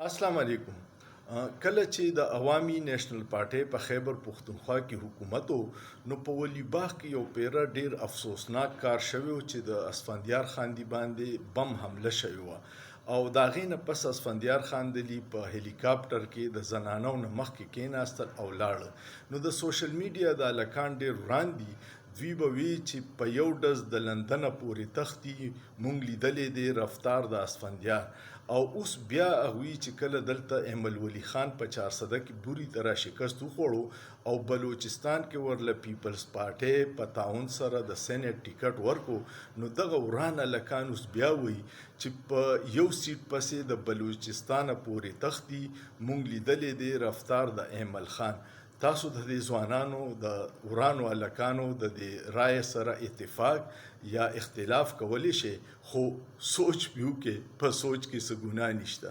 السلام علیکم. کله چې د عوامي نیشنل پارټۍ په خیبر پښتونخوا کې حکومت و نو په ولی باغ کې یو پیره ډیر افسوسناک کار شوی و چې د اسفندیار خان دی باندې بم حمله شوی و او دا غینه پس اسفندیار خان دلی په هلیکاپټر کې د زنانو نه مخکې کېناستل او لاړ نو د سوشل میډیا د الکان ډیر وړاندې دوی به وی چې په یو ډز د لندن پورې تختی مونږ لیدلې دی رفتار د اسفندیار او اوس بیا هغوی چې کله دلته احمد ولی خان په 400 کې بوري ته را شکست وخوړو او بلوچستان کې ورله پیپلز پارټۍ په تعاون سره د سینټ ټیکټ ورکو نو دغه ورانه لکان اوس بیا وی چې په یو سیټ پسې د بلوچستان پورې تختی مونږ لیدلې دی رفتار د احمد خان. تاسو د دې ځوانانو د ورانو الکانو د دې رای سره اتفاق یا اختلاف کولی شي خو سوچ پیو کې په سوچ کې څه ګناه نشته.